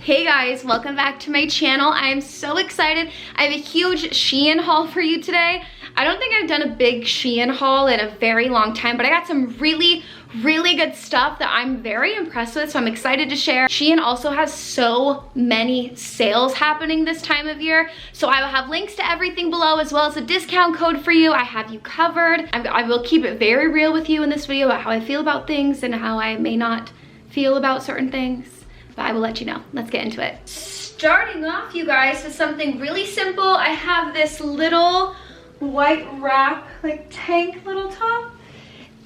Hey guys, welcome back to my channel. I am so excited. I have a huge Shein haul for you today. I don't think I've done a big Shein haul in a very long time, but I got some really good stuff that I'm very impressed with, so I'm excited to share. Shein also has so many sales happening this time of year, so I will have links to everything below as well as a discount code for you. I have you covered. I will keep it very real with you in this video about how I feel about things and how I may not feel about certain things. But I will let you know. Let's get into it. Starting off, you guys, with something really simple. I have this little white wrap, like tank little top.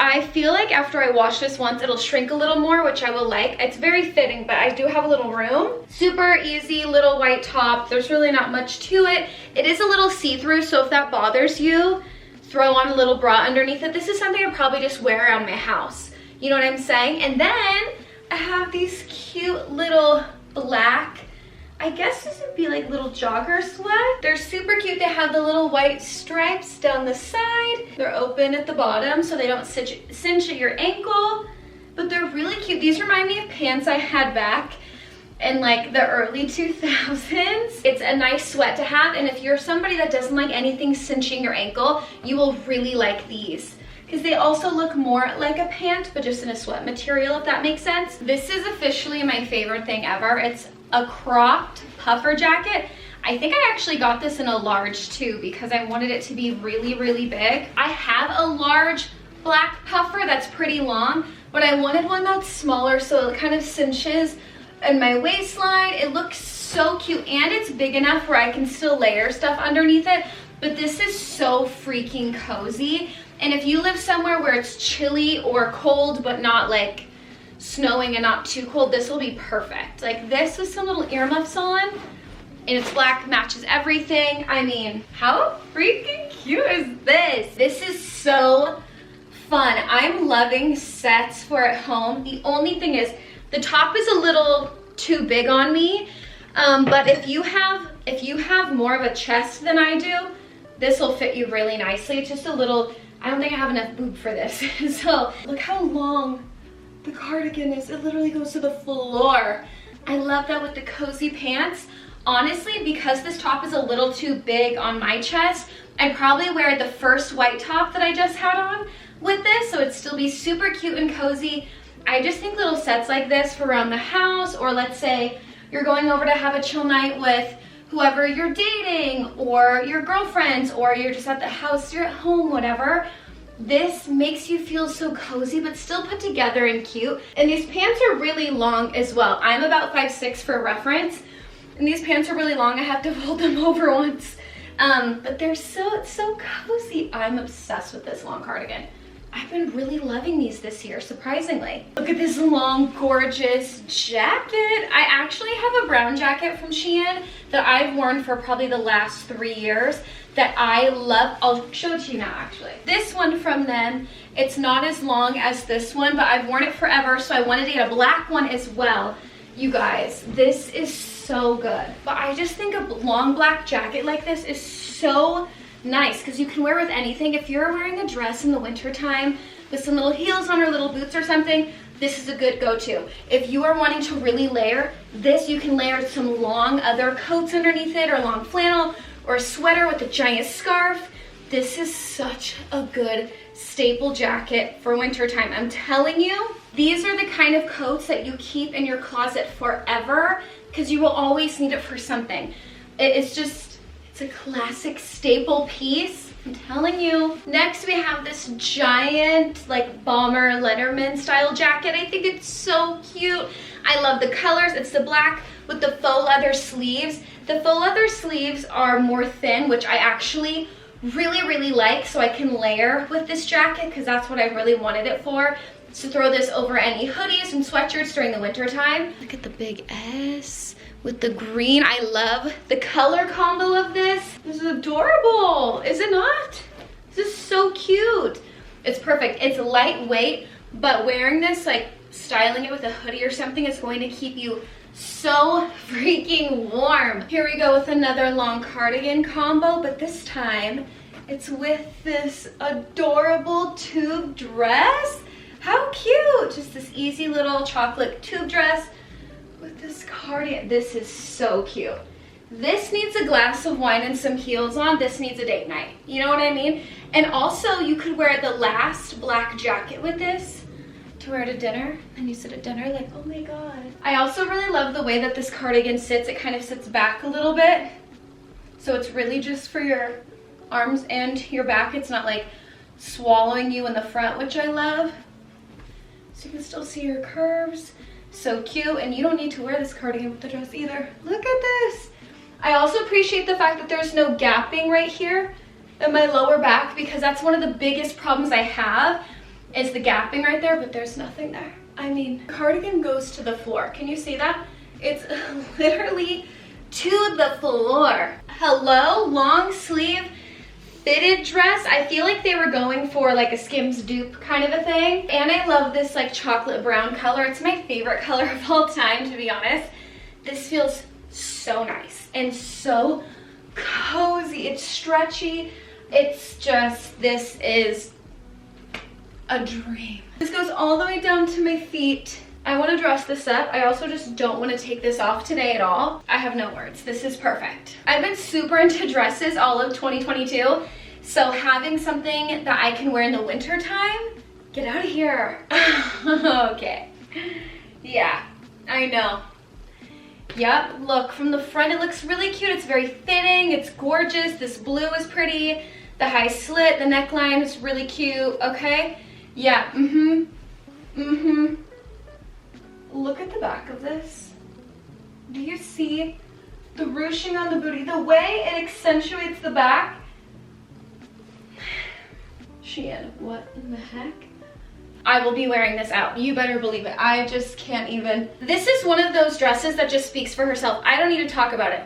I feel like after I wash this once, it'll shrink a little more, which I will like. It's very fitting, but I do have a little room. Super easy little white top. There's really not much to it. It is a little see-through, so if that bothers you, throw on a little bra underneath it. This is something I'd probably just wear around my house. You know what I'm saying? And then I have these cute little black, I guess this would be like little jogger sweat. They're super cute. They have the little white stripes down the side. They're open at the bottom so they don't cinch at your ankle, but they're really cute. These remind me of pants I had back in like the early 2000s. It's a nice sweat to have, and if you're somebody that doesn't like anything cinching your ankle, you will really like these, because they also look more like a pant, but just in a sweat material, if that makes sense. This is officially my favorite thing ever. It's a cropped puffer jacket. I think I actually got this in a large too, because I wanted it to be really big. I have a large black puffer that's pretty long, but I wanted one that's smaller so it kind of cinches in my waistline. It looks so cute, and it's big enough where I can still layer stuff underneath it, but this is so freaking cozy. And if you live somewhere where it's chilly or cold, but not like snowing and not too cold, this will be perfect. Like this with some little earmuffs on, and it's black, matches everything. I mean, how freaking cute is this? This is so fun. I'm loving sets for at home. The only thing is the top is a little too big on me, but if you have more of a chest than I do, this will fit you really nicely. It's just a little, I don't think I have enough boob for this. So look how long the cardigan is. It literally goes to the floor. I love that with the cozy pants. Honestly, because this top is a little too big on my chest, I'd probably wear the first white top that I just had on with this, so it'd still be super cute and cozy. I just think little sets like this for around the house, or let's say you're going over to have a chill night with whoever you're dating, or your girlfriends, or you're just at the house, you're at home, whatever. This makes you feel so cozy, but still put together and cute. And these pants are really long as well. I'm about 5'6" for reference, and these pants are really long. I have to fold them over once. But they're it's so cozy. I'm obsessed with this long cardigan. I've been really loving these this year, surprisingly. Look at this long, gorgeous jacket. I actually have a brown jacket from Shein that I've worn for probably the last 3 years that I love. I'll show it to you now, actually. This one from them, it's not as long as this one, but I've worn it forever, so I wanted to get a black one as well. You guys, this is so good. But I just think a long black jacket like this is so nice, because you can wear with anything. If you're wearing a dress in the winter time with some little heels on or little boots or something, this is a good go-to. If you are wanting to really layer this, you can layer some long other coats underneath it, or long flannel, or a sweater with a giant scarf. This is such a good staple jacket for winter time. I'm telling you, these are the kind of coats that you keep in your closet forever, because you will always need it for something. It's a classic staple piece, I'm telling you. Next, we have this giant, like, bomber Letterman style jacket. I think it's so cute. I love the colors. It's the black with the faux leather sleeves. The faux leather sleeves are more thin, which I actually really like, so I can layer with this jacket, because that's what I really wanted it for. To throw this over any hoodies and sweatshirts during the winter time. Look at the big S with the green. I love the color combo of this. This is adorable, is it not? This is so cute. It's perfect. It's lightweight, but wearing this, like styling it with a hoodie or something, is going to keep you so freaking warm. Here we go with another long cardigan combo, but this time it's with this adorable tube dress. How cute. Just this easy little chocolate tube dress with this cardigan. This is so cute. This needs a glass of wine and some heels on. This needs a date night. You know what I mean? And also you could wear the last black jacket with this to wear to dinner. And you sit at dinner like, oh my God. I also really love the way that this cardigan sits. It kind of sits back a little bit. So it's really just for your arms and your back. It's not like swallowing you in the front, which I love. So you can still see your curves. So cute. And you don't need to wear this cardigan with the dress either. Look at this. I also appreciate the fact that there's no gapping right here in my lower back, because that's one of the biggest problems I have is the gapping right there, but there's nothing there. I mean, cardigan goes to the floor. Can you see that? It's literally to the floor. Hello, long sleeve fitted dress. I feel like they were going for like a Skims dupe kind of a thing. And I love this like chocolate brown color. It's my favorite color of all time, to be honest. This feels so nice and so cozy. It's stretchy. It's just, this is a dream. This goes all the way down to my feet. I want to dress this up. I also just don't want to take this off today at all. I have no words. This is perfect. I've been super into dresses all of 2022. So having something that I can wear in the winter time, get out of here. Okay. Yeah, I know. Yep, look, from the front it looks really cute. It's very fitting, it's gorgeous. This blue is pretty. The high slit, the neckline is really cute, okay? Yeah, Look at the back of this. Do you see the ruching on the booty? The way it accentuates the back. Shein, what in the heck? I will be wearing this out. You better believe it. I just can't even. This is one of those dresses that just speaks for herself. I don't need to talk about it.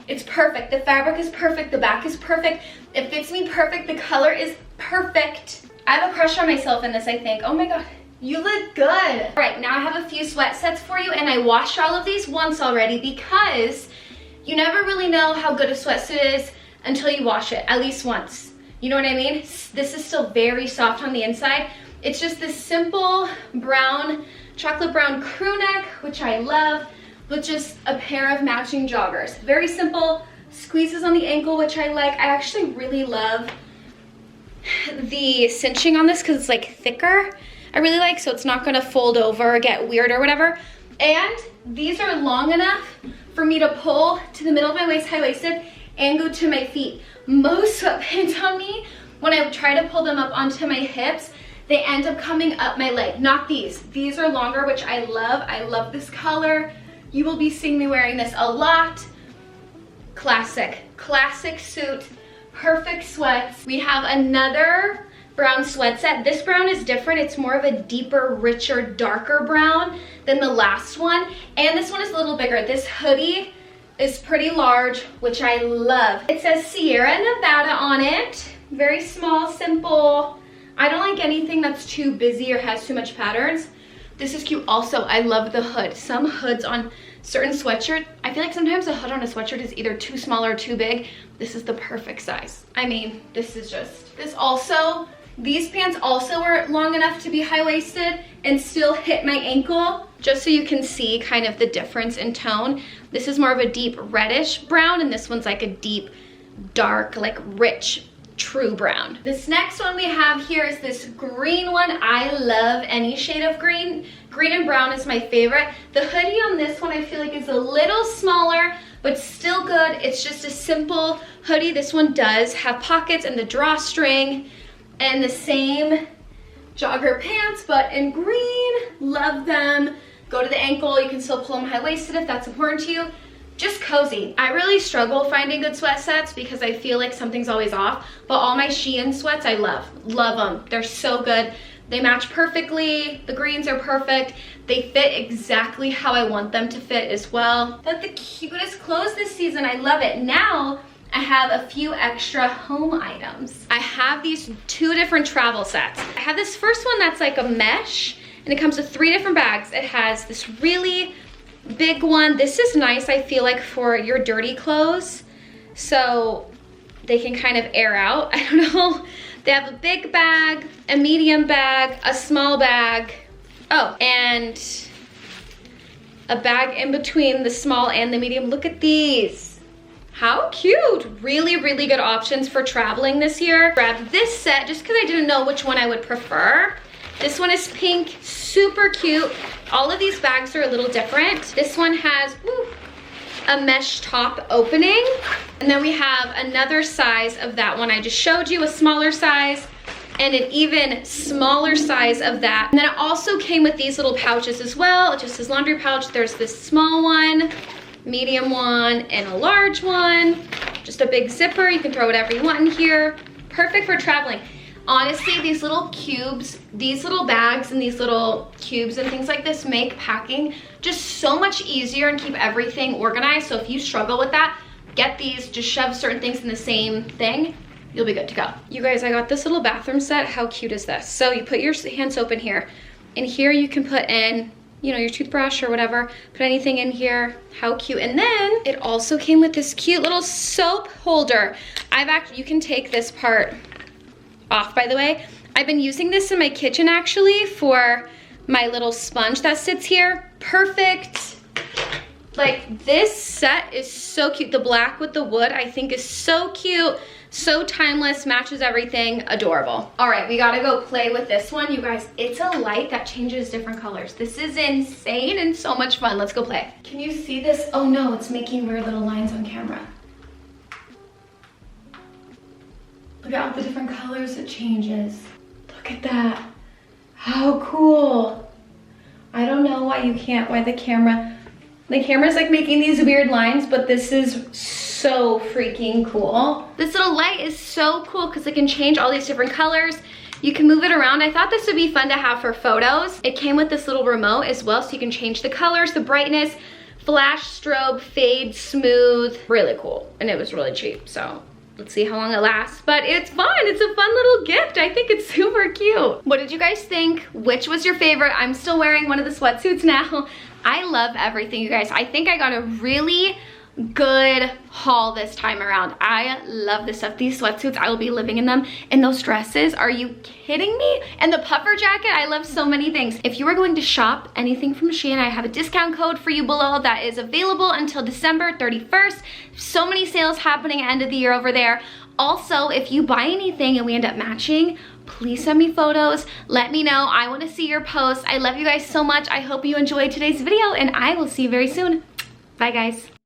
It's perfect. The fabric is perfect. The back is perfect. It fits me perfect. The color is perfect. I have a crush on myself in this, I think. Oh my God. You look good. All right, now I have a few sweat sets for you, and I washed all of these once already because you never really know how good a sweatsuit is until you wash it, at least once. You know what I mean? This is still very soft on the inside. It's just this simple brown, chocolate brown crew neck, which I love, with just a pair of matching joggers. Very simple, squeezes on the ankle, which I like. I actually really love the cinching on this because it's like thicker. I really like, so it's not gonna fold over or get weird or whatever. And these are long enough for me to pull to the middle of my waist, high-waisted, and go to my feet. Most sweatpants on me, when I try to pull them up onto my hips, they end up coming up my leg. Not these. These are longer, which I love. I love this color. You will be seeing me wearing this a lot. Classic suit, perfect sweats. We have another brown sweat set. This brown is different. It's more of a deeper, richer, darker brown than the last one. And this one is a little bigger. This hoodie is pretty large, which I love. It says Sierra Nevada on it. Very small, simple. I don't like anything that's too busy or has too much patterns. This is cute also. I love the hood. Some hoods on certain sweatshirts, I feel like sometimes a hood on a sweatshirt is either too small or too big. This is the perfect size. I mean, this is just, these pants also are long enough to be high-waisted and still hit my ankle, just so you can see kind of the difference in tone. This is more of a deep reddish brown, and this one's like a deep, dark, like rich, true brown. This next one we have here is this green one. I love any shade of green. Green and brown is my favorite. The hoodie on this one I feel like is a little smaller, but still good. It's just a simple hoodie. This one does have pockets and the drawstring and the same jogger pants, but in green. Love them. Go to the ankle. You can still pull them high-waisted if that's important to you. Just cozy. I really struggle finding good sweat sets because I feel like something's always off, but all my Shein sweats I love them. They're so good. They match perfectly. The greens are perfect. They fit exactly how I want them to fit as well. But the cutest clothes this season. I love it. Now I have a few extra home items. I have these 2 different travel sets. I have this first one that's like a mesh, and it comes with 3 different bags. It has this really big one. This is nice, I feel like, for your dirty clothes, so they can kind of air out. I don't know. They have a big bag, a medium bag, a small bag. Oh, and a bag in between the small and the medium. Look at these. How cute. Really, really good options for traveling this year. Grabbed this set just because I didn't know which one I would prefer. This one is pink, super cute. All of these bags are a little different. This one has a mesh top opening. And then we have another size of that one I just showed you, a smaller size, and an even smaller size of that. And then it also came with these little pouches as well. It just says laundry pouch. There's this small one, medium one, and a large one. Just a big zipper. You can throw whatever you want in here. Perfect for traveling. Honestly, these little cubes, these little bags and these little cubes and things like this make packing just so much easier and keep everything organized. So if you struggle with that, get these, just shove certain things in the same thing. You'll be good to go. You guys, I got this little bathroom set. How cute is this? So you put your hand soap in here, and here you can put in, you know, your toothbrush or whatever, put anything in here. How cute. And then it also came with this cute little soap holder. You can take this part off, by the way. I've been using this in my kitchen actually for my little sponge that sits here. Perfect. Like, this set is so cute. The black with the wood I think is so cute, so timeless, matches everything, adorable. All right, we gotta go play with this one. You guys, it's a light that changes different colors. This is insane and so much fun. Let's go play. Can you see this? Oh no, it's making weird little lines on camera. Look at all the different colors it changes. Look at that. How cool. I don't know why the camera's like making these weird lines, but this is so freaking cool. This little light is so cool because it can change all these different colors. You can move it around. I thought this would be fun to have for photos. It came with this little remote as well, so you can change the colors, the brightness, flash, strobe, fade, smooth. Really cool, and it was really cheap, so let's see how long it lasts. But it's fun. It's a fun little gift. I think it's super cute. What did you guys think? Which was your favorite? I'm still wearing one of the sweatsuits now. I love everything, you guys. I think I got a really good haul this time around. I love this stuff. These sweatsuits, I will be living in them. And those dresses, are you kidding me? And the puffer jacket, I love so many things. If you are going to shop anything from Shein, I have a discount code for you below that is available until December 31st. So many sales happening at the end of the year over there. Also, if you buy anything and we end up matching, please send me photos. Let me know. I want to see your posts. I love you guys so much. I hope you enjoyed today's video, and I will see you very soon. Bye, guys.